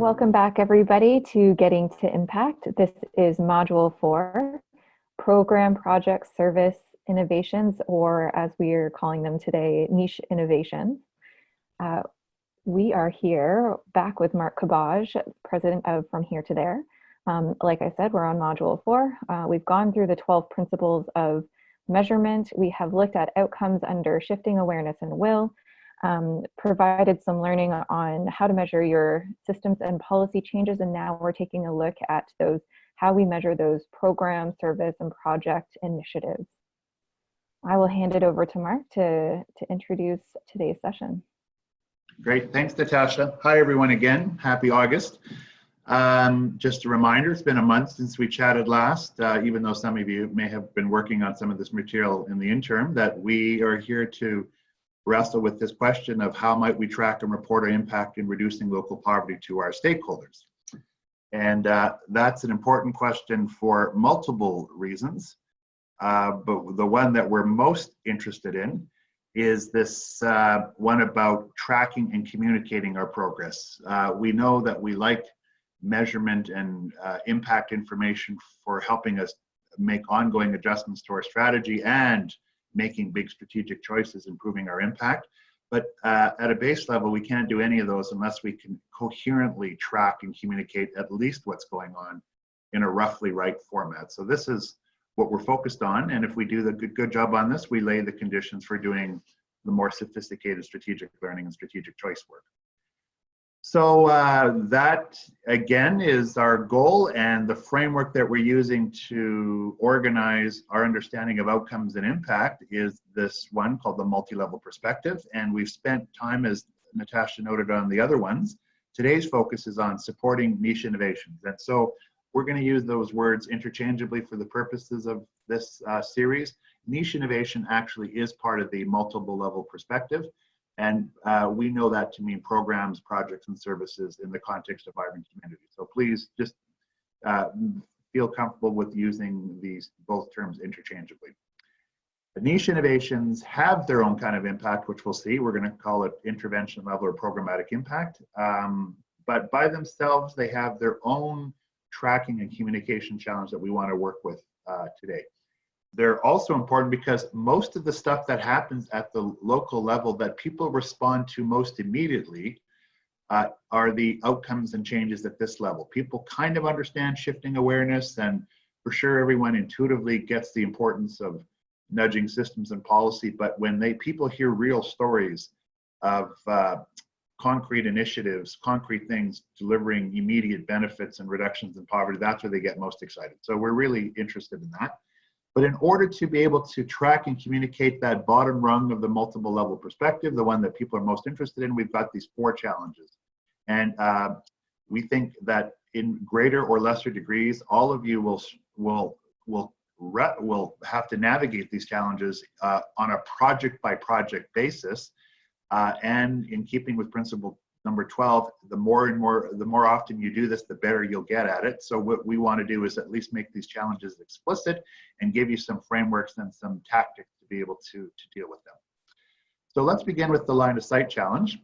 Welcome back, everybody, to Getting to Impact. This is Module 4, Program, Project, Service Innovations, or as we are calling them today, Niche Innovations. We are here back with Mark Cabage, president of From Here to There. Like I said, we're on Module 4. We've gone through the 12 principles of measurement. We have looked at outcomes under shifting awareness and will. Provided some learning on how to measure your systems and policy changes, and now we're taking a look at those, how we measure those program, service, and project initiatives. I will hand it over to Mark to introduce today's session. Great, thanks Natasha. Hi everyone again, happy August. Just a reminder, it's been a month since we chatted last, even though some of you may have been working on some of this material in the interim, that we are here to wrestle with this question of how might we track and report our impact in reducing local poverty to our stakeholders. And that's an important question for multiple reasons, but the one that we're most interested in is this one about tracking and communicating our progress. We know that we like measurement and impact information for helping us make ongoing adjustments to our strategy and making big strategic choices, improving our impact. But at a base level, we can't do any of those unless we can coherently track and communicate at least what's going on in a roughly right format. So this is what we're focused on. And if we do the good job on this, we lay the conditions for doing the more sophisticated strategic learning and strategic choice work. So that, again, is our goal, and the framework that we're using to organize our understanding of outcomes and impact is this one called the multi-level perspective. And we've spent time, as Natasha noted on the other ones, today's focus is on supporting niche innovations. And so we're going to use those words interchangeably for the purposes of this series. Niche innovation actually is part of the multiple level perspective. And we know that to mean programs, projects, and services in the context of vibrant communities. So please just feel comfortable with using these both terms interchangeably. The niche innovations have their own kind of impact, which we'll see. We're going to call it intervention level or programmatic impact. But by themselves, they have their own tracking and communication challenge that we want to work with today. They're also important because most of the stuff that happens at the local level that people respond to most immediately are the outcomes and changes at this level. People kind of understand shifting awareness, and for sure everyone intuitively gets the importance of nudging systems and policy, but when people hear real stories of concrete initiatives, concrete things delivering immediate benefits and reductions in poverty, that's where they get most excited. So we're really interested in that. But in order to be able to track and communicate that bottom rung of the multiple level perspective, the one that people are most interested in, we've got these 4 challenges. And we think that in greater or lesser degrees, all of you will have to navigate these challenges on a project by project basis. And in keeping with principle number 12, the more often you do this, the better you'll get at it. So what we want to do is at least make these challenges explicit and give you some frameworks and some tactics to be able to deal with them. So let's begin with the line of sight challenge.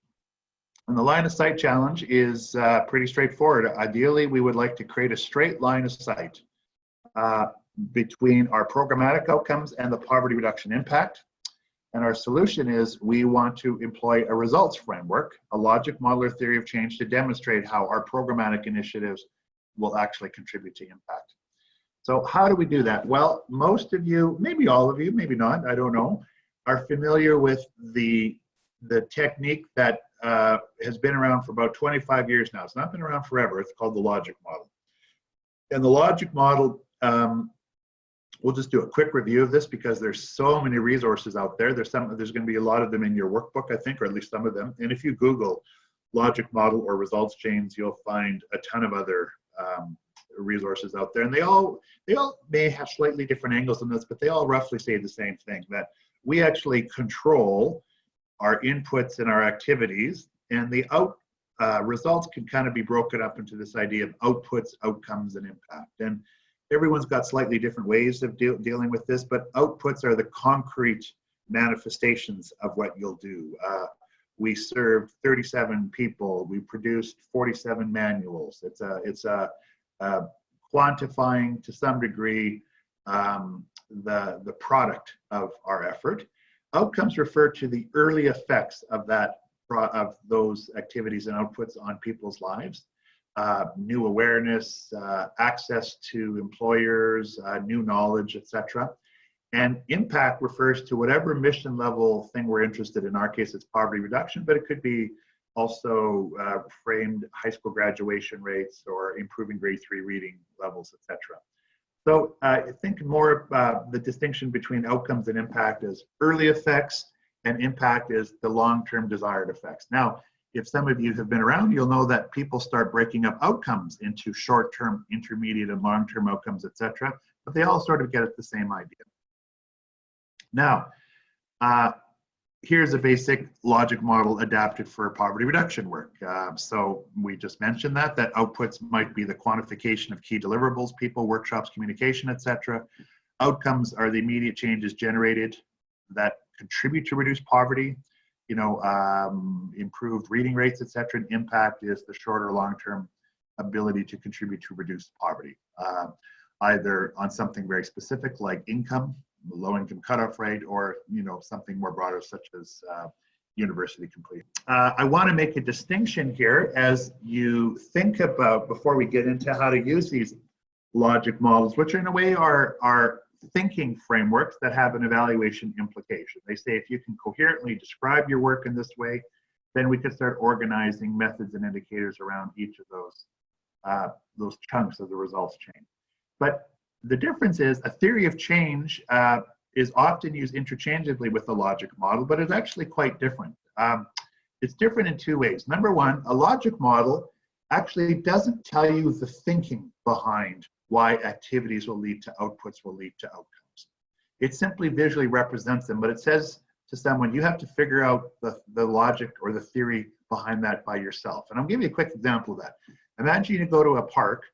And the line of sight challenge is pretty straightforward. Ideally, we would like to create a straight line of sight between our programmatic outcomes and the poverty reduction impact. And our solution is we want to employ a results framework, a logic modeler theory of change, to demonstrate how our programmatic initiatives will actually contribute to impact. So how do we do that? Well, most of you, maybe all of you, maybe not, I don't know, are familiar with the technique that has been around for about 25 years now. It's not been around forever. It's called the logic model. And the logic model, we'll just do a quick review of this because there's so many resources out there. There's going to be a lot of them in your workbook, I think, or at least some of them. And if you Google logic model or results chains, you'll find a ton of other resources out there. And they all may have slightly different angles on this, but they all roughly say the same thing, that we actually control our inputs and our activities, and the results can kind of be broken up into this idea of outputs, outcomes, and impact. And everyone's got slightly different ways of dealing with this, but outputs are the concrete manifestations of what you'll do. we served 37 people. We produced 47 manuals. It's a quantifying to some degree the product of our effort. Outcomes refer to the early effects of those activities and outputs on people's lives. New awareness, access to employers, new knowledge, etc. And impact refers to whatever mission level thing we're interested in. In our case, it's poverty reduction, but it could be also framed high school graduation rates or improving grade 3 reading levels, etc. So I think more the distinction between outcomes and impact is early effects, and impact is the long-term desired effects. Now, if some of you have been around, you'll know that people start breaking up outcomes into short-term, intermediate, and long-term outcomes, etc. But they all sort of get at the same idea. Now, here's a basic logic model adapted for poverty reduction work. So we just mentioned that outputs might be the quantification of key deliverables, people, workshops, communication, etc. Outcomes are the immediate changes generated that contribute to reduce poverty, improved reading rates, etc. And impact is the shorter long-term ability to contribute to reduced poverty, either on something very specific like income, low income cutoff rate, or something more broader such as university complete. I want to make a distinction here as you think about, before we get into how to use these logic models, which in a way are thinking frameworks that have an evaluation implication. They say if you can coherently describe your work in this way, then we could start organizing methods and indicators around each of those chunks of the results chain. But the difference is a theory of change is often used interchangeably with the logic model, but it's actually quite different. It's different in two ways. Number one, a logic model actually doesn't tell you the thinking behind why activities will lead to outputs, will lead to outcomes. It simply visually represents them, but it says to someone, you have to figure out the logic or the theory behind that by yourself. And I'll give you a quick example of that. Imagine you go to a park,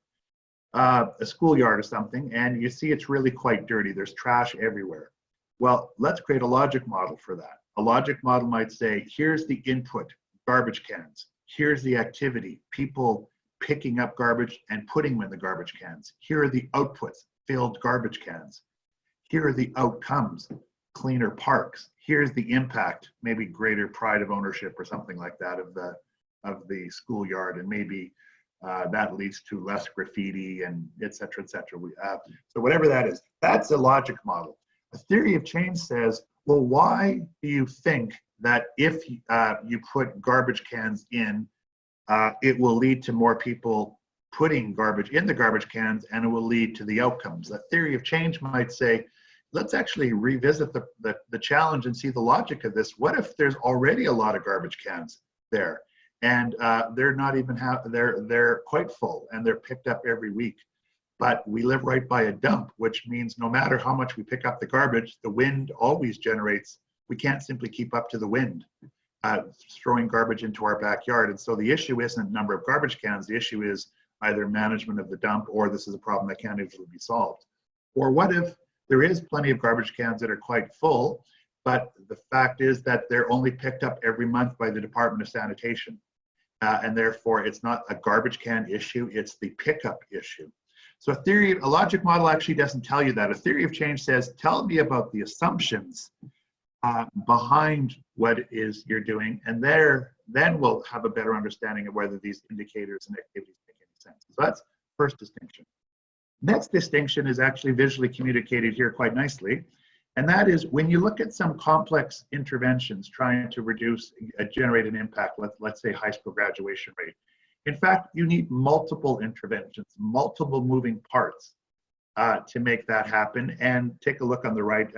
a schoolyard or something, and you see it's really quite dirty. There's trash everywhere. Well, let's create a logic model for that. A logic model might say, here's the input, garbage cans. Here's the activity, people picking up garbage and putting them in the garbage cans. Here are the outputs, filled garbage cans. Here are the outcomes, cleaner parks. Here's the impact, maybe greater pride of ownership or something like that of the schoolyard, and maybe that leads to less graffiti and et cetera, et cetera. So whatever that is, that's a logic model. A theory of change says, well, why do you think that if you put garbage cans in, it will lead to more people putting garbage in the garbage cans, and it will lead to the outcomes? A theory of change might say, let's actually revisit the challenge and see the logic of this. What if there's already a lot of garbage cans there, and they're not even they're quite full and they're picked up every week, but we live right by a dump, which means no matter how much we pick up the garbage, the wind always generates. We can't simply keep up to the wind throwing garbage into our backyard. And so the issue isn't number of garbage cans. The issue is either management of the dump, or this is a problem that can't easily be solved. Or what if there is plenty of garbage cans that are quite full, but the fact is that they're only picked up every month by the Department of Sanitation. And therefore it's not a garbage can issue, it's the pickup issue. So a logic model actually doesn't tell you that. A theory of change says, tell me about the assumptions behind what it is you're doing, and then we'll have a better understanding of whether these indicators and activities make any sense. So that's first distinction. Next distinction is actually visually communicated here quite nicely, and that is when you look at some complex interventions trying to generate an impact, let's say high school graduation rate. In fact, you need multiple interventions, multiple moving parts to make that happen. And take a look on the right,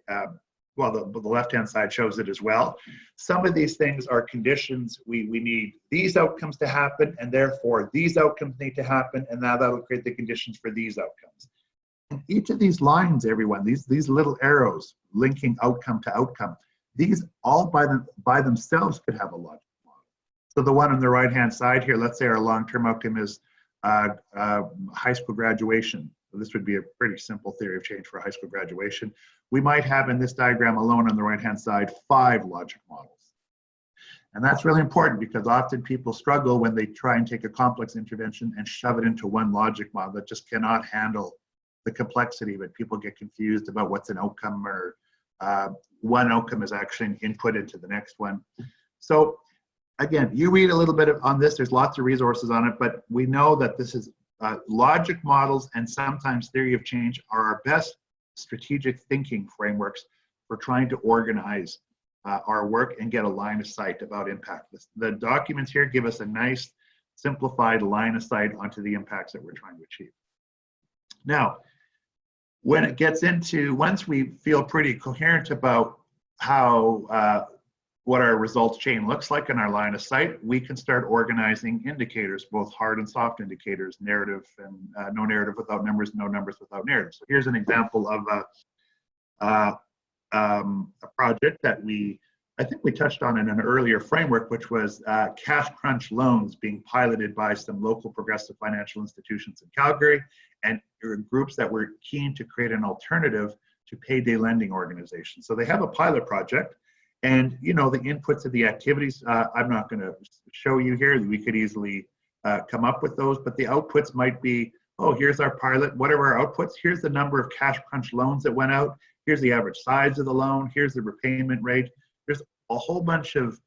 the left-hand side shows it as well. Some of these things are conditions. We need these outcomes to happen, and therefore these outcomes need to happen, and now that'll create the conditions for these outcomes. And each of these lines, everyone, these little arrows linking outcome to outcome, these all by themselves could have a logic model. So the one on the right-hand side here, let's say our long-term outcome is high school graduation. This would be a pretty simple theory of change for high school graduation. We might have in this diagram alone on the right-hand side 5 logic models. And that's really important because often people struggle when they try and take a complex intervention and shove it into one logic model that just cannot handle the complexity of it. People get confused about what's an outcome, or one outcome is actually an input into the next one. So again, you read a little bit on this, there's lots of resources on it, but we know that this is logic models and sometimes theory of change are our best strategic thinking frameworks for trying to organize our work and get a line of sight about impact. The documents here give us a nice simplified line of sight onto the impacts that we're trying to achieve. Now, when it gets into, once we feel pretty coherent about how, what our results chain looks like in our line of sight, we can start organizing indicators, both hard and soft indicators, narrative and no narrative without numbers, no numbers without narrative. So here's an example of a project that I think we touched on in an earlier framework, which was cash crunch loans being piloted by some local progressive financial institutions in Calgary and groups that were keen to create an alternative to payday lending organizations. So they have a pilot project, and the inputs of the activities, I'm not going to show you here. We could easily come up with those, but the outputs might be, oh, here's our pilot. What are our outputs? Here's the number of cash crunch loans that went out. Here's the average size of the loan. Here's the repayment rate. There's a whole bunch of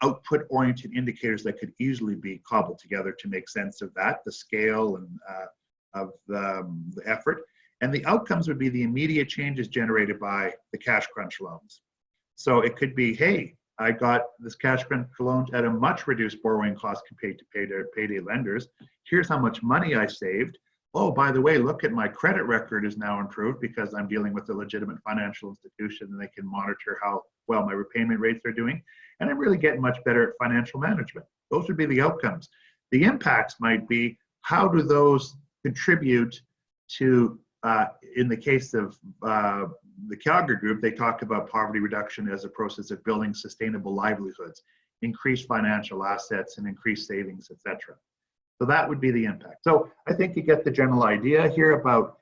output-oriented indicators that could easily be cobbled together to make sense of that, the scale and of the effort. And the outcomes would be the immediate changes generated by the cash crunch loans. So it could be, hey, I got this cash crunch loan at a much reduced borrowing cost compared to payday lenders. Here's how much money I saved. Oh, by the way, look at my credit record is now improved because I'm dealing with a legitimate financial institution and they can monitor how well my repayment rates are doing. And I'm really getting much better at financial management. Those would be the outcomes. The impacts might be, how do those contribute to, in the case of the Calgary group, they talk about poverty reduction as a process of building sustainable livelihoods, increased financial assets and increased savings, etc. So that would be the impact. So I think you get the general idea here about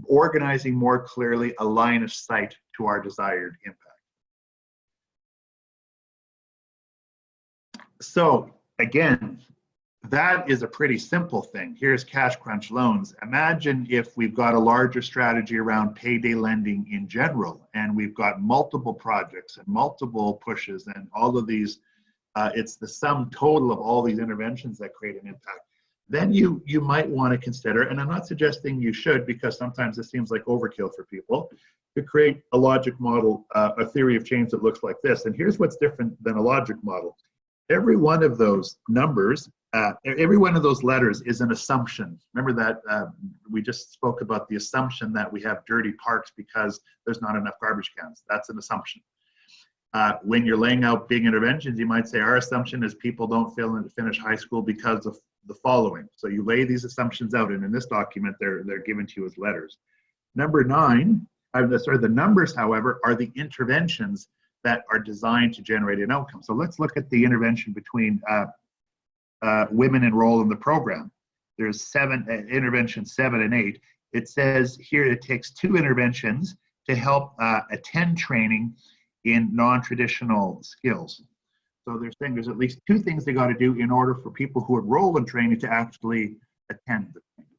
organizing more clearly a line of sight to our desired impact. So again, that is a pretty simple thing. Here's cash crunch loans. Imagine if we've got a larger strategy around payday lending in general, and we've got multiple projects and multiple pushes and all of these, it's the sum total of all these interventions that create an impact. Then you might want to consider, and I'm not suggesting you should because sometimes it seems like overkill for people, to create a logic model, a theory of change that looks like this. And here's what's different than a logic model. Every one of those numbers, every one of those letters is an assumption. Remember that we just spoke about the assumption that we have dirty parks because there's not enough garbage cans. That's an assumption. When you're laying out big interventions, you might say our assumption is people don't finish high school because of the following. So you lay these assumptions out, and in this document, they're given to you as letters. Number 9, the numbers, however, are the interventions that are designed to generate an outcome. So let's look at the intervention between women enroll in the program. There's interventions 7 and 8. It says here it takes 2 interventions to help attend training in non-traditional skills. So they're saying there's at least 2 things they got to do in order for people who enroll in training to actually attend the training.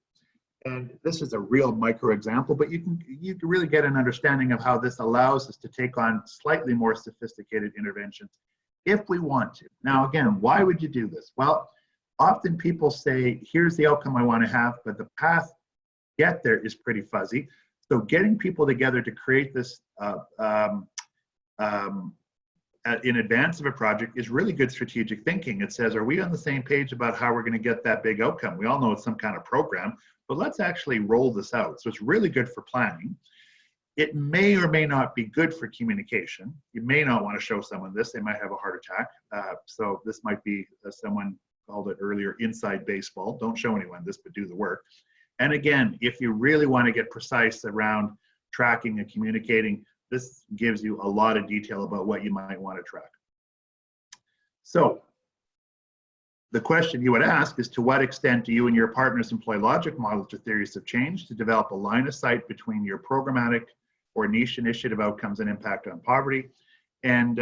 And this is a real micro example, but you can really get an understanding of how this allows us to take on slightly more sophisticated interventions if we want to. Now, again, why would you do this? Well, often people say, here's the outcome I want to have, but the path to get there is pretty fuzzy. So getting people together to create this in advance of a project is really good strategic thinking. It says, are we on the same page about how we're going to get that big outcome? We all know it's some kind of program, but let's actually roll this out. So it's really good for planning. It may or may not be good for communication. You may not want to show someone this. They might have a heart attack. So this might be, someone called it earlier, inside baseball. Don't show anyone this, but do the work. And again, if you really want to get precise around tracking and communicating, this gives you a lot of detail about what you might want to track. So the question you would ask is, to what extent do you and your partners employ logic models or theories of change to develop a line of sight between your programmatic or niche initiative outcomes and impact on poverty? And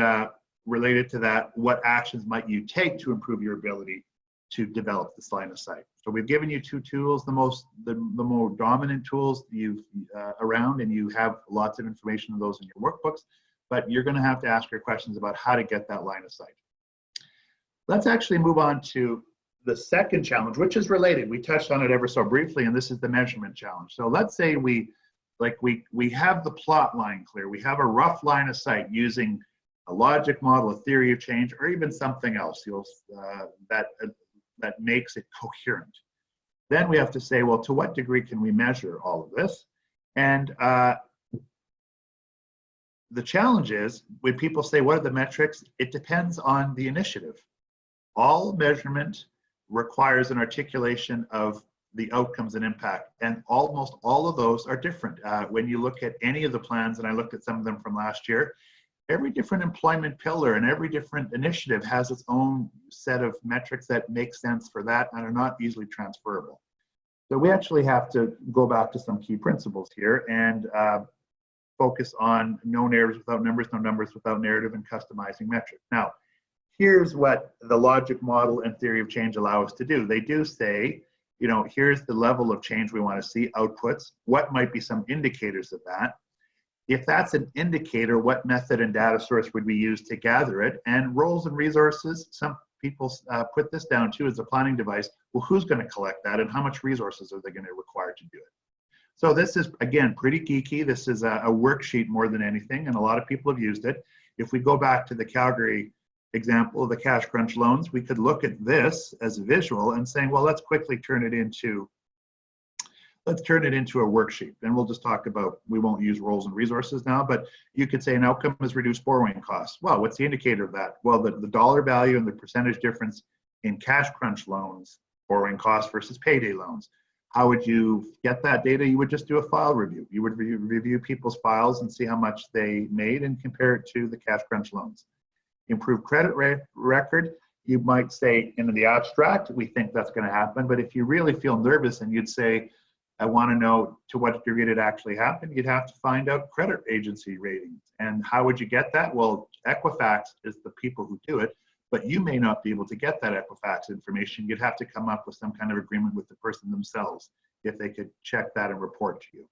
related to that, what actions might you take to improve your ability to develop this line of sight? So we've given you two tools, the more dominant tools you've around, and you have lots of information on those in your workbooks, but you're going to have to ask your questions about how to get that line of sight. Let's actually move on to the second challenge, which is related. We touched on it ever so briefly, and this is the measurement challenge. So let's say we have the plot line clear. We have a rough line of sight using a logic model, a theory of change, or even something else that makes it coherent. Then we have to say, well, to what degree can we measure all of this? And the challenge is, when people say, what are the metrics? It depends on the initiative. All measurement requires an articulation of the outcomes and impact, and almost all of those are different. When you look at any of the plans, and I looked at some of them from last year, every different employment pillar and every different initiative has its own set of metrics that make sense for that and are not easily transferable. So we actually have to go back to some key principles here and focus on no narratives without numbers, no numbers without narrative, and customizing metrics. Now, here's what the logic model and theory of change allow us to do. They do say, you know, here's the level of change we want to see, outputs, what might be some indicators of that. If that's an indicator, what method and data source would we use to gather it? And roles and resources, some people put this down too as a planning device. Well, who's going to collect that, and how much resources are they going to require to do it? So this is, again, pretty geeky. This is a worksheet more than anything, and a lot of people have used it. If we go back to the Calgary example of the cash crunch loans, we could look at this as a visual and saying, well, let's quickly turn it into a worksheet. And we'll just talk about, we won't use roles and resources now, but you could say an outcome is reduced borrowing costs. Well, what's the indicator of that? Well, the dollar value and the percentage difference in cash crunch loans, borrowing costs versus payday loans. How would you get that data? You would just do a file review. You would review people's files and see how much they made and compare it to the cash crunch loans. Improve credit record, you might say in the abstract, we think that's going to happen. But if you really feel nervous and you'd say, I want to know to what degree it actually happened, you'd have to find out credit agency ratings. And how would you get that? Well, Equifax is the people who do it, but you may not be able to get that Equifax information. You'd have to come up with some kind of agreement with the person themselves if they could check that and report to you.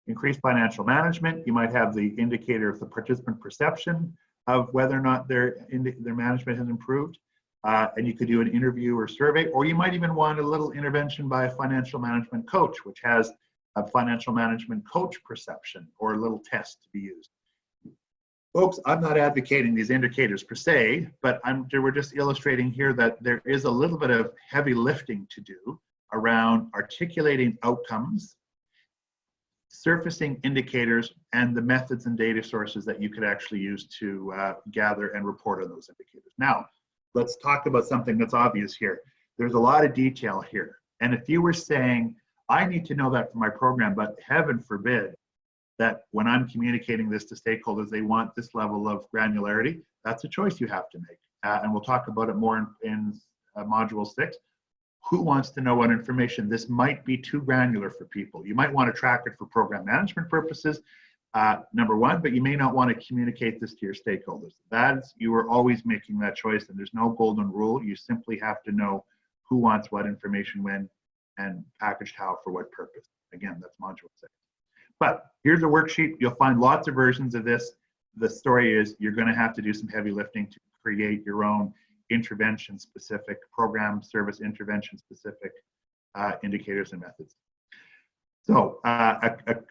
Increase financial management, you might have the indicator of the participant perception of whether or not their management has improved. And you could do an interview or survey, or you might even want a little intervention by a financial management coach, which has a financial management coach perception or a little test to be used. Folks, I'm not advocating these indicators per se, but we're just illustrating here that there is a little bit of heavy lifting to do around articulating outcomes, surfacing indicators, and the methods and data sources that you could actually use to gather and report on those indicators. Now, let's talk about something that's obvious here. There's a lot of detail here. And if you were saying, I need to know that for my program, but heaven forbid that when I'm communicating this to stakeholders, they want this level of granularity, that's a choice you have to make. And we'll talk about it more in Module 6. Who wants to know what information? This might be too granular for people. You might want to track it for program management purposes, number one, but you may not want to communicate this to your stakeholders. You are always making that choice, and there's no golden rule. You simply have to know who wants what information when and packaged how for what purpose. Again, that's Module 6. But here's a worksheet. You'll find lots of versions of this. The story is you're going to have to do some heavy lifting to create your own intervention-specific program, service intervention-specific indicators and methods. So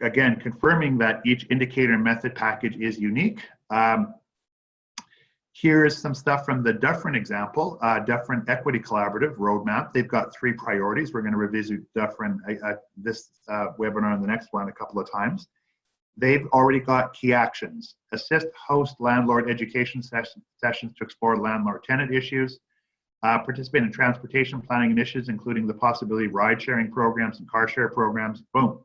again, confirming that each indicator and method package is unique. Here's some stuff from the Dufferin example, Dufferin Equity Collaborative Roadmap. They've got 3 priorities. We're going to revisit Dufferin this webinar and the next one a couple of times. They've already got key actions. Assist host landlord education sessions to explore landlord-tenant issues. Participate in transportation planning initiatives, including the possibility of ride-sharing programs and car share programs. Boom.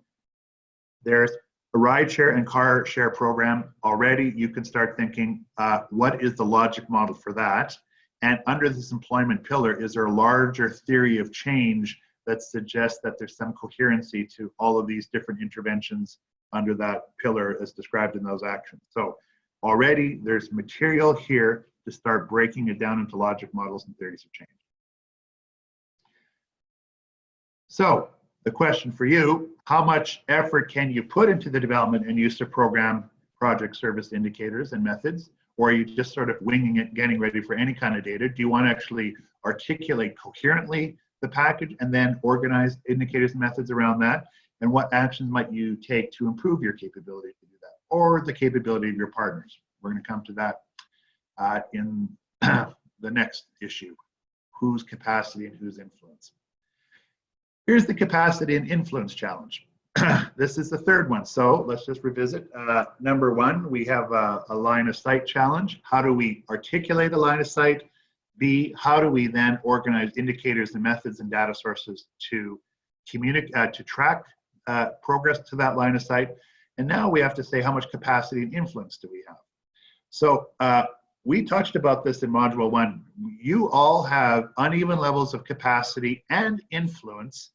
There's a ride-share and car share program already. You can start thinking, what is the logic model for that? And under this employment pillar, is there a larger theory of change that suggests that there's some coherency to all of these different interventions under that pillar as described in those actions? So already there's material here to start breaking it down into logic models and theories of change. So the question for you, how much effort can you put into the development and use of program, project, service indicators and methods? Or are you just sort of winging it, getting ready for any kind of data? Do you want to actually articulate coherently the package and then organize indicators and methods around that? And what actions might you take to improve your capability to do that, or the capability of your partners? We're going to come to that in the next issue, whose capacity and whose influence. Here's the capacity and influence challenge. This is the third one. So let's just revisit. Number one, we have a line of sight challenge. How do we articulate a line of sight? B, how do we then organize indicators and methods and data sources to communicate, to track progress to that line of sight? And now we have to say, how much capacity and influence do we have? So we touched about this in module 1. You all have uneven levels of capacity and influence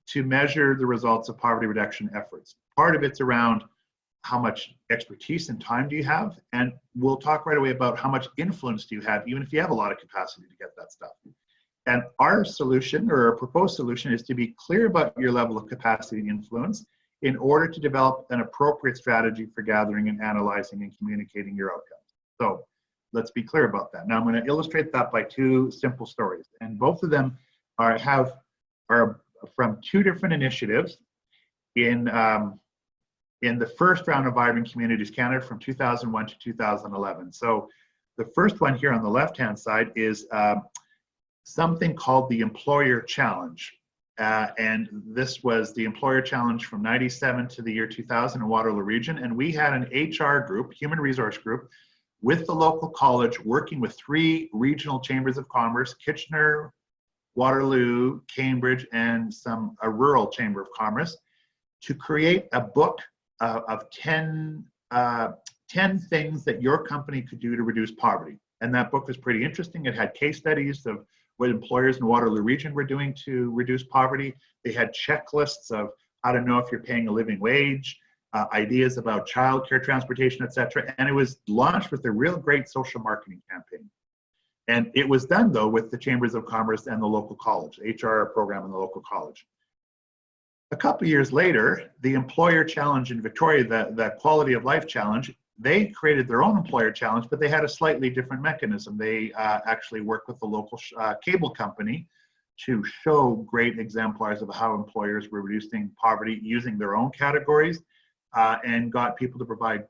to measure the results of poverty reduction efforts. Part of it's around how much expertise and time do you have, and we'll talk right away about how much influence do you have, even if you have a lot of capacity to get that stuff. And our solution, or our proposed solution, is to be clear about your level of capacity and influence in order to develop an appropriate strategy for gathering and analyzing and communicating your outcomes. So let's be clear about that. Now I'm going to illustrate that by 2 simple stories, and both of them are from 2 different initiatives in the first round of Vibrant Communities Canada from 2001 to 2011. So the first one here on the left-hand side is something called the Employer Challenge. And this was the Employer Challenge from 97 to the year 2000 in Waterloo Region. And we had an HR group, human resource group, with the local college working with 3 regional chambers of commerce, Kitchener, Waterloo, Cambridge, and a rural chamber of commerce, to create a book of 10 things that your company could do to reduce poverty. And that book was pretty interesting. It had case studies of what employers in Waterloo Region were doing to reduce poverty. They had checklists of how to know if you're paying a living wage, ideas about childcare, transportation, etc. And it was launched with a real great social marketing campaign. And it was done, though, with the Chambers of Commerce and the local college, HR program in the local college. A couple of years later, the Employer Challenge in Victoria, the Quality of Life Challenge, they created their own Employer Challenge, but they had a slightly different mechanism. They actually worked with the local cable company to show great exemplars of how employers were reducing poverty using their own categories, and got people to provide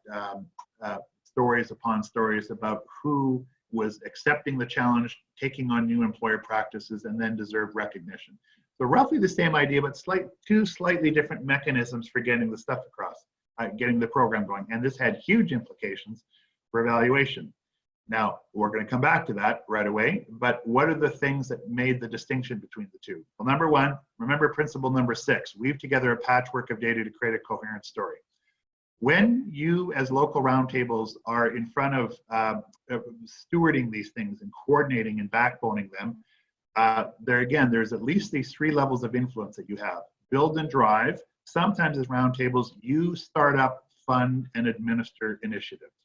stories upon stories about who was accepting the challenge, taking on new employer practices, and then deserved recognition. So roughly the same idea, but 2 slightly different mechanisms for getting the stuff across, getting the program going. And this had huge implications for evaluation. Now, we're going to come back to that right away, but what are the things that made the distinction between the 2? Well, number 1, remember principle number 6, weave together a patchwork of data to create a coherent story. When you, as local roundtables, are in front of stewarding these things and coordinating and backboning them, there's at least these 3 levels of influence that you have. Build and drive. Sometimes as roundtables, you start up, fund, and administer initiatives.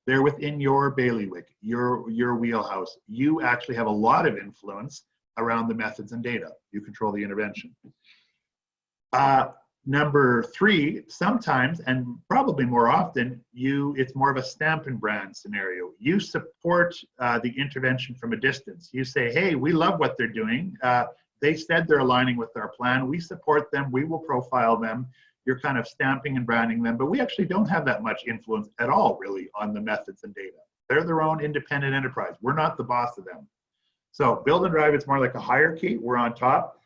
They're within your bailiwick, your wheelhouse. You actually have a lot of influence around the methods and data. You control the intervention. Number 3, sometimes, and probably more often, it's more of a stamp and brand scenario. You support the intervention from a distance. You say, hey, we love what they're doing. They said they're aligning with our plan. We support them. We will profile them. You're kind of stamping and branding them, but we actually don't have that much influence at all, really, on the methods and data. They're their own independent enterprise. We're not the boss of them. So build and drive, it's more like a hierarchy. We're on top.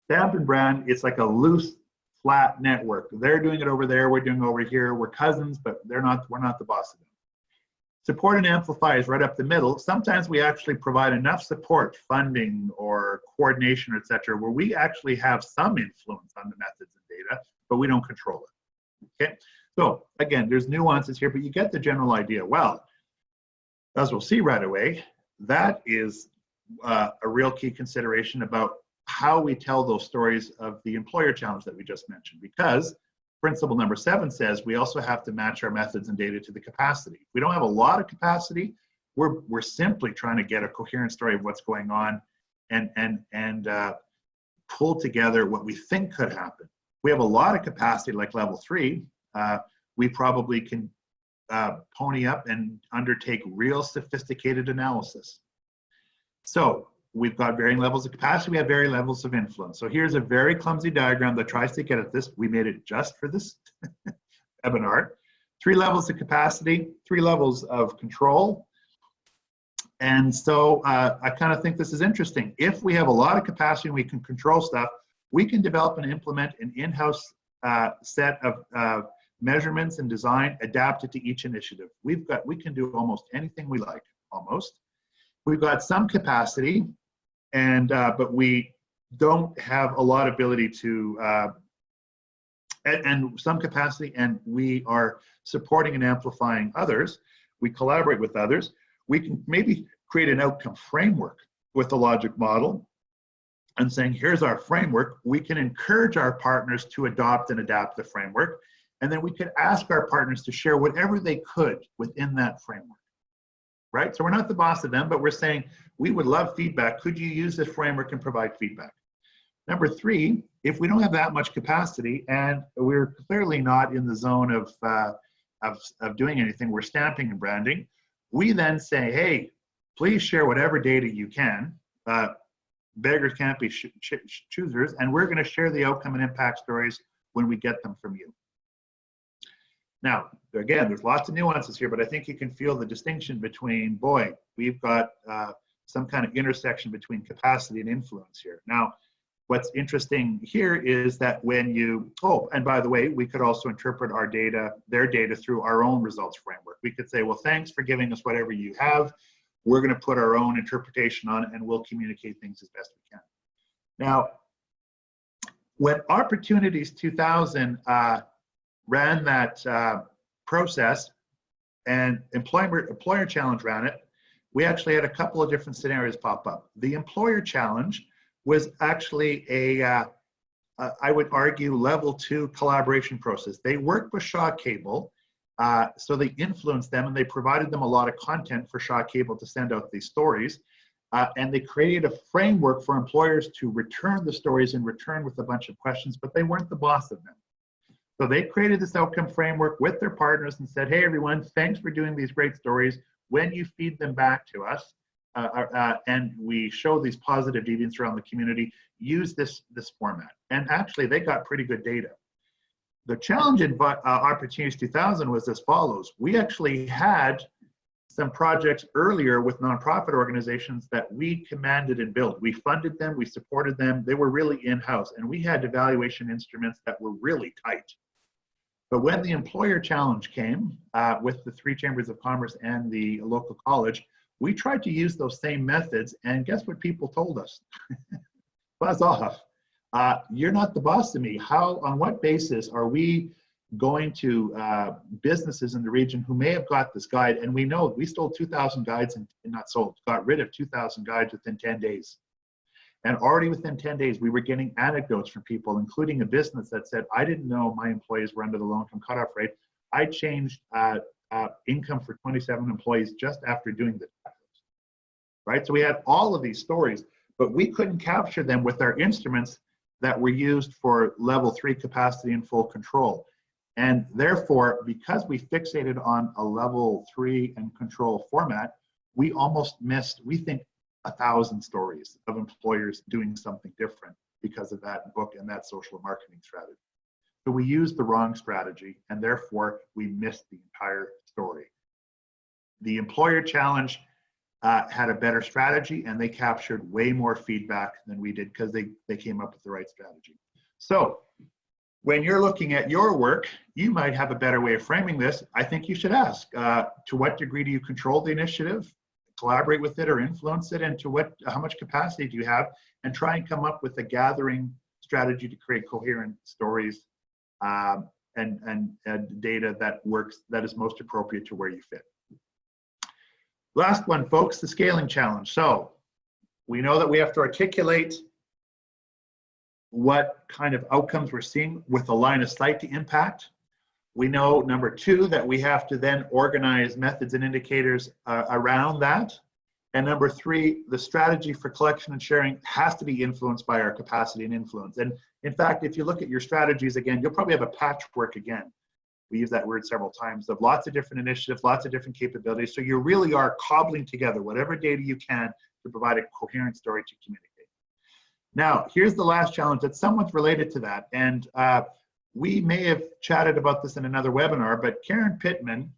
Stamp and brand, it's like a loose, flat network. They're doing it over there. We're doing it over here. We're cousins, but we're not the boss of them. Support and amplify is right up the middle. Sometimes we actually provide enough support, funding or coordination, et cetera, where we actually have some influence on the methods and data, but we don't control it. Okay. So again, there's nuances here, but you get the general idea. Well, as we'll see right away, that is a real key consideration about how we tell those stories of the Employer Challenge that we just mentioned, because principle number 7 says we also have to match our methods and data to the capacity. If we don't have a lot of capacity, We're simply trying to get a coherent story of what's going on and pull together what we think could happen. We have a lot of capacity like level 3. We probably can pony up and undertake real sophisticated analysis. So we've got varying levels of capacity, we have varying levels of influence. So here's a very clumsy diagram that tries to get at this. We made it just for this webinar. 3 levels of capacity, 3 levels of control. And so I kind of think this is interesting. If we have a lot of capacity and we can control stuff, we can develop and implement an in-house set of measurements and design adapted to each initiative. We can do almost anything we like, almost. We've got some capacity, and but we don't have a lot of ability to, and some capacity, and we are supporting and amplifying others. We collaborate with others. We can maybe create an outcome framework with the logic model and saying, here's our framework. We can encourage our partners to adopt and adapt the framework. And then we could ask our partners to share whatever they could within that framework, right? So we're not the boss of them, but we're saying, we would love feedback. Could you use this framework and provide feedback? Number 3, if we don't have that much capacity and we're clearly not in the zone of doing anything, we're stamping and branding, we then say, hey, please share whatever data you can. Beggars can't be choosers, and we're going to share the outcome and impact stories when we get them from you. Now, again, there's lots of nuances here, but I think you can feel the distinction between, boy, we've got some kind of intersection between capacity and influence here. Now, what's interesting here is that when you, oh, and by the way, we could also interpret our data, their data, through our own results framework. We could say, well, thanks for giving us whatever you have. We're going to put our own interpretation on it, and we'll communicate things as best we can. Now, when Opportunities 2000 ran that process and Employer Challenge ran it, we actually had a couple of different scenarios pop up. The Employer Challenge was actually I would argue, level 2 collaboration process. They worked with Shaw Cable, so they influenced them and they provided them a lot of content for Shaw Cable to send out these stories. And they created a framework for employers to return the stories in return with a bunch of questions, but they weren't the boss of them. So they created this outcome framework with their partners and said, hey, everyone, thanks for doing these great stories. When you feed them back to us, and we show these positive deviants around the community, use this format. And actually, they got pretty good data. The challenge in Opportunities 2000 was as follows. We actually had some projects earlier with nonprofit organizations that we commanded and built. We funded them, we supported them, they were really in-house, and we had evaluation instruments that were really tight. But when the Employer Challenge came with the 3 chambers of commerce and the local college, we tried to use those same methods, and guess what people told us? Buzz off. You're not the boss of me. On what basis are we going to businesses in the region who may have got this guide? And we know we stole 2,000 guides and not sold, got rid of 2,000 guides within 10 days. And already within 10 days, we were getting anecdotes from people, including a business that said, I didn't know my employees were under the low income cutoff rate. I changed income for 27 employees just after doing this, right? So we had all of these stories, but we couldn't capture them with our instruments that were used for level 3 capacity and full control. And therefore, because we fixated on a level 3 and control format, we almost missed, we think, 1,000 stories of employers doing something different because of that book and that social marketing strategy. So we used the wrong strategy, and therefore we missed the entire story. The Employer Challenge had a better strategy, and they captured way more feedback than we did because they came up with the right strategy. So when you're looking at your work, you might have a better way of framing this. I think you should ask, to what degree do you control the initiative, collaborate with it or influence it, and how much capacity do you have, and try and come up with a gathering strategy to create coherent stories and data that works, that is most appropriate to where you fit. Last one, folks, the scaling challenge. So we know that we have to articulate what kind of outcomes we're seeing with a line of sight to impact. We know, number two, that we have to then organize methods and indicators around that. And number three, the strategy for collection and sharing has to be influenced by our capacity and influence. And in fact, if you look at your strategies again, you'll probably have a patchwork again. We use that word several times, of lots of different initiatives, lots of different capabilities. So you really are cobbling together whatever data you can to provide a coherent story to communicate. Now, here's the last challenge that's somewhat related to that. And we may have chatted about this in another webinar, but Karen Pittman,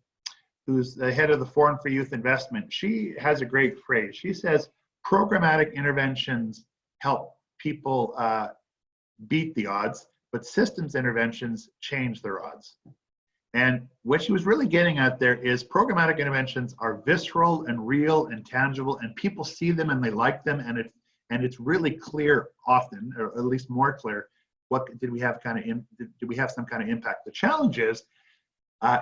who's the head of the Forum for Youth Investment, she has a great phrase. She says, programmatic interventions help people beat the odds, but systems interventions change their odds. And what she was really getting at there is programmatic interventions are visceral and real and tangible, and people see them and they like them, and it's really clear often, or at least more clear, what did we have did we have some kind of impact? The challenge is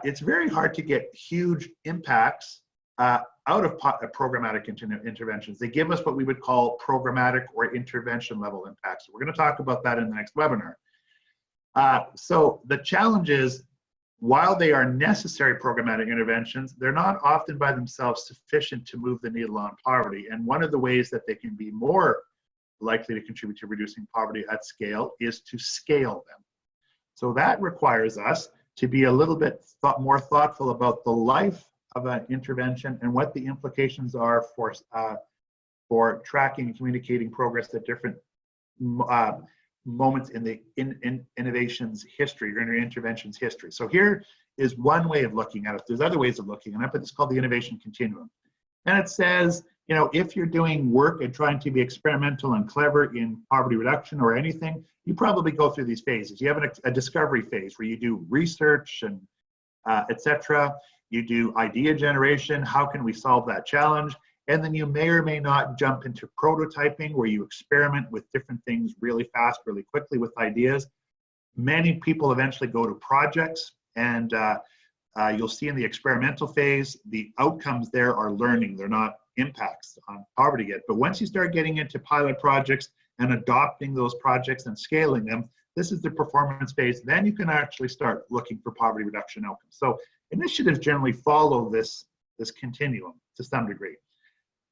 it's very hard to get huge impacts out of programmatic interventions. They give us what we would call programmatic or intervention level impacts. We're going to talk about that in the next webinar. So the challenge is, while they are necessary programmatic interventions, they're not often by themselves sufficient to move the needle on poverty. And one of the ways that they can be more likely to contribute to reducing poverty at scale is to scale them. So that requires us to be a little bit more thoughtful about the life of an intervention and what the implications are for tracking and communicating progress at different moments in the innovation's history or intervention's history. So here is one way of looking at it. There's other ways of looking at it, but it's called the innovation continuum. And it says, you know, if you're doing work and trying to be experimental and clever in poverty reduction or anything, you probably go through these phases. You have a discovery phase where you do research and etc. You do idea generation. How can we solve that challenge? And then you may or may not jump into prototyping, where you experiment with different things really fast, really quickly with ideas. Many people eventually go to projects, and you'll see in the experimental phase, the outcomes there are learning. They're not impacts on poverty yet. But once you start getting into pilot projects and adopting those projects and scaling them, this is the performance phase. Then you can actually start looking for poverty reduction outcomes. So initiatives generally follow this continuum to some degree.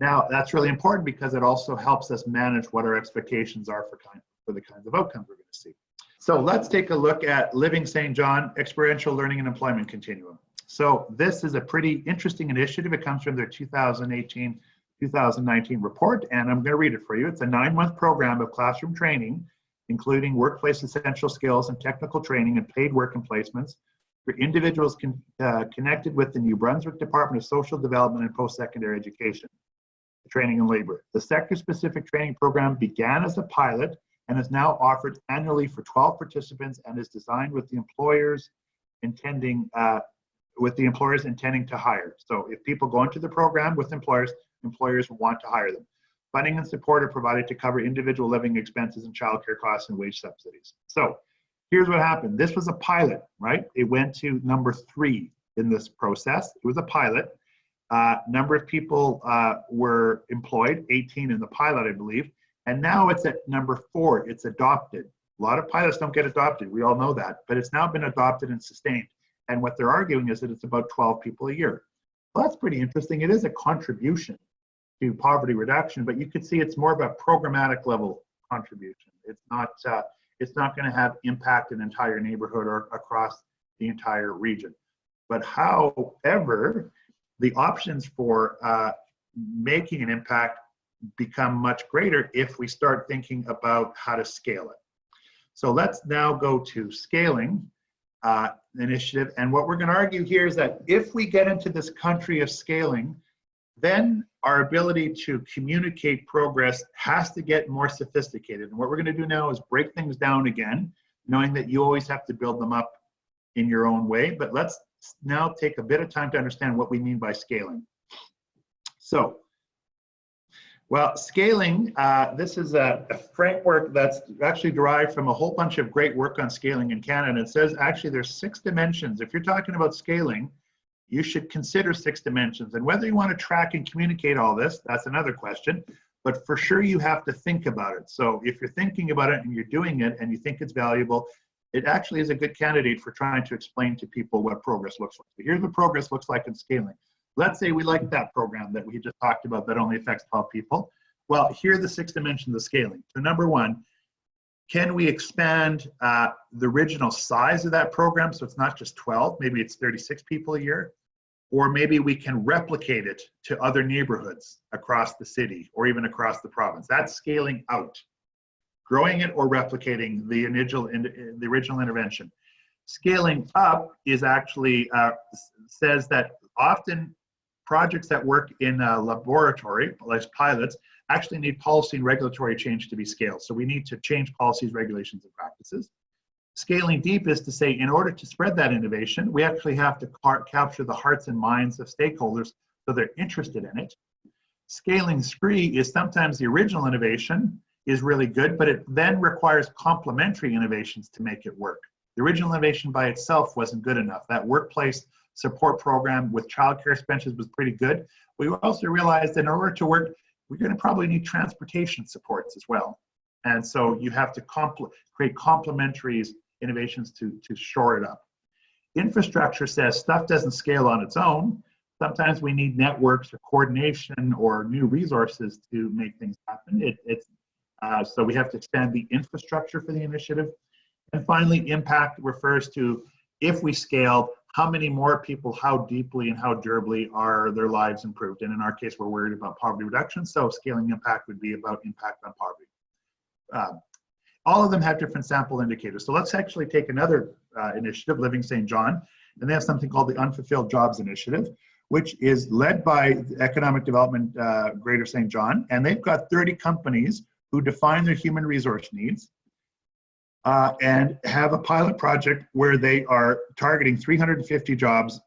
Now, that's really important because it also helps us manage what our expectations are for the kinds of outcomes we're going to see. So let's take a look at Living St. John Experiential Learning and Employment Continuum. So this is a pretty interesting initiative. It comes from their 2018-2019 report, and I'm going to read it for you. It's a 9-month program of classroom training, including workplace essential skills and technical training and paid work and placements for individuals connected with the New Brunswick Department of Social Development and Post-Secondary Education. Training and labor. The sector-specific training program began as a pilot and is now offered annually for 12 participants and is designed with the employers intending to hire. So if people go into the program with employers want to hire them. Funding and support are provided to cover individual living expenses and childcare costs and wage subsidies. So here's what happened. This was a pilot, right? It went to number 3 in this process. It was a pilot. Number of people were employed, 18 in the pilot, I believe, and now it's at number 4. It's adopted. A lot of pilots don't get adopted. We all know that, but it's now been adopted and sustained. And what they're arguing is that it's about 12 people a year. Well, that's pretty interesting. It is a contribution to poverty reduction, but you could see it's more of a programmatic level contribution. It's not going to have impact in an entire neighborhood or across the entire region. But however, the options for making an impact become much greater if we start thinking about how to scale it. So let's now go to scaling initiative. And what we're going to argue here is that if we get into this country of scaling, then our ability to communicate progress has to get more sophisticated. And what we're going to do now is break things down again, knowing that you always have to build them up in your own way. But let's now take a bit of time to understand what we mean by scaling. So, well, scaling, this is a framework that's actually derived from a whole bunch of great work on scaling in Canada. It says actually there's 6 dimensions. If you're talking about scaling, you should consider 6 dimensions. And whether you want to track and communicate all this, that's another question. But for sure, you have to think about it. So if you're thinking about it and you're doing it and you think it's valuable, it actually is a good candidate for trying to explain to people what progress looks like. So here's what progress looks like in scaling. Let's say we like that program that we just talked about that only affects 12 people. Well, here are the 6 dimensions of scaling. So number 1, can we expand the original size of that program so it's not just 12, maybe it's 36 people a year? Or maybe we can replicate it to other neighborhoods across the city or even across the province. That's scaling out. Growing it or replicating the original intervention. Scaling up is actually says that often projects that work in a laboratory, like pilots, actually need policy and regulatory change to be scaled. So we need to change policies, regulations, and practices. Scaling deep is to say, in order to spread that innovation, we actually have to capture the hearts and minds of stakeholders so they're interested in it. Scaling spree is sometimes the original innovation is really good, but it then requires complementary innovations to make it work. The original innovation by itself wasn't good enough. That workplace support program with childcare expenses was pretty good. We also realized that in order to work, we're going to probably need transportation supports as well. And so you have to create complementary innovations to shore it up. Infrastructure says stuff doesn't scale on its own. Sometimes we need networks or coordination or new resources to make things happen. So we have to expand the infrastructure for the initiative. And finally, impact refers to, if we scaled, how many more people, how deeply and how durably are their lives improved? And in our case, we're worried about poverty reduction. So scaling impact would be about impact on poverty. All of them have different sample indicators. So let's actually take another initiative, Living St. John, and they have something called the Unfulfilled Jobs Initiative, which is led by Economic Development Greater St. John. And they've got 30 companies who define their human resource needs and have a pilot project where they are targeting 350 jobs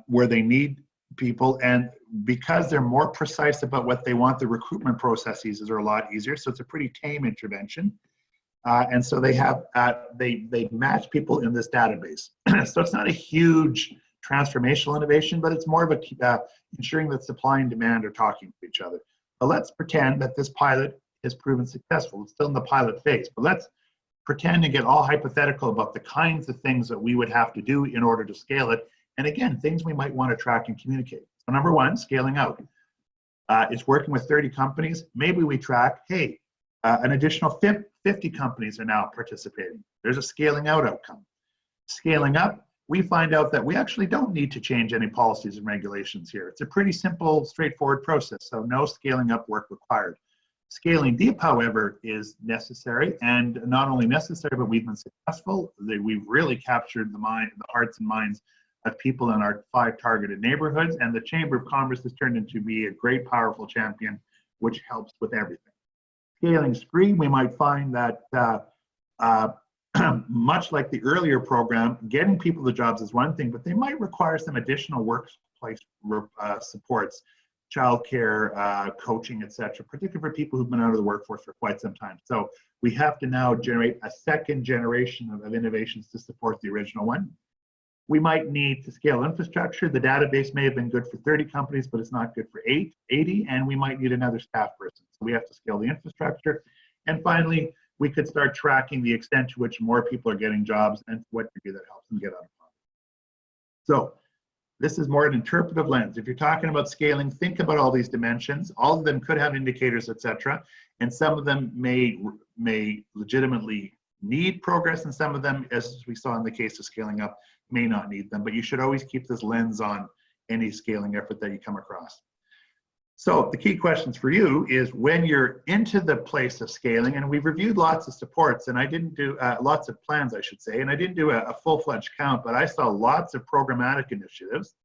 where they need people. And because they're more precise about what they want, the recruitment processes are a lot easier. So it's a pretty tame intervention. And so they have, they match people in this database. So it's not a huge transformational innovation, but it's more of a ensuring that supply and demand are talking to each other. But let's pretend that this pilot has proven successful. It's still in the pilot phase, but let's pretend and get all hypothetical about the kinds of things that we would have to do in order to scale it. And again, things we might want to track and communicate. So number 1, scaling out. It's working with 30 companies. Maybe we track, hey, an additional 50 companies are now participating. There's a scaling out outcome. Scaling up, we find out that we actually don't need to change any policies and regulations here. It's a pretty simple, straightforward process, so no scaling up work required. Scaling deep, however, is necessary, and not only necessary, but we've been successful. We've really captured the hearts and minds of people in our 5 targeted neighborhoods, and the Chamber of Commerce has turned into be a great, powerful champion, which helps with everything. Scaling spree, we might find that much like the earlier program, getting people the jobs is one thing, but they might require some additional workplace supports, childcare, coaching, etc., particularly for people who've been out of the workforce for quite some time. So we have to now generate a second generation of innovations to support the original one. We might need to scale infrastructure. The database may have been good for 30 companies, but it's not good for 80, and we might need another staff person. So we have to scale the infrastructure. And finally, we could start tracking the extent to which more people are getting jobs and what degree that helps them get out of poverty. So this is more an interpretive lens. If you're talking about scaling, think about all these dimensions. All of them could have indicators, etc. And some of them may legitimately need progress, and some of them, as we saw in the case of scaling up, may not need them. But you should always keep this lens on any scaling effort that you come across. So the key questions for you is, when you're into the place of scaling, and we've reviewed lots of supports, and I didn't do lots of plans, I should say, and I didn't do a full-fledged count, but I saw lots of programmatic initiatives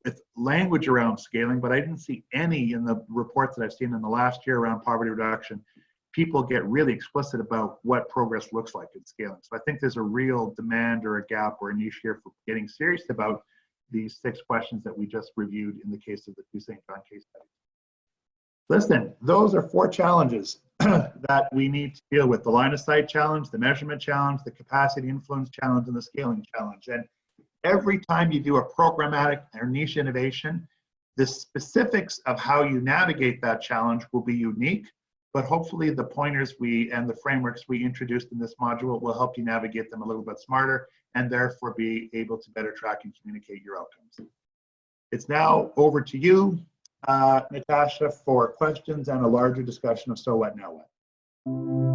with language around scaling, but I didn't see any in the reports that I've seen in the last year around poverty reduction. People get really explicit about what progress looks like in scaling. So I think there's a real demand or a gap or a niche here for getting serious about these 6 questions that we just reviewed in the case of the 2 St. John case studies. Listen, those are 4 challenges that we need to deal with: the line of sight challenge, the measurement challenge, the capacity influence challenge, and the scaling challenge. And every time you do a programmatic or niche innovation, the specifics of how you navigate that challenge will be unique. but hopefully the pointers and the frameworks we introduced in this module will help you navigate them a little bit smarter and therefore be able to better track and communicate your outcomes. It's now over to you, Natasha, for questions and a larger discussion of So What, Now What.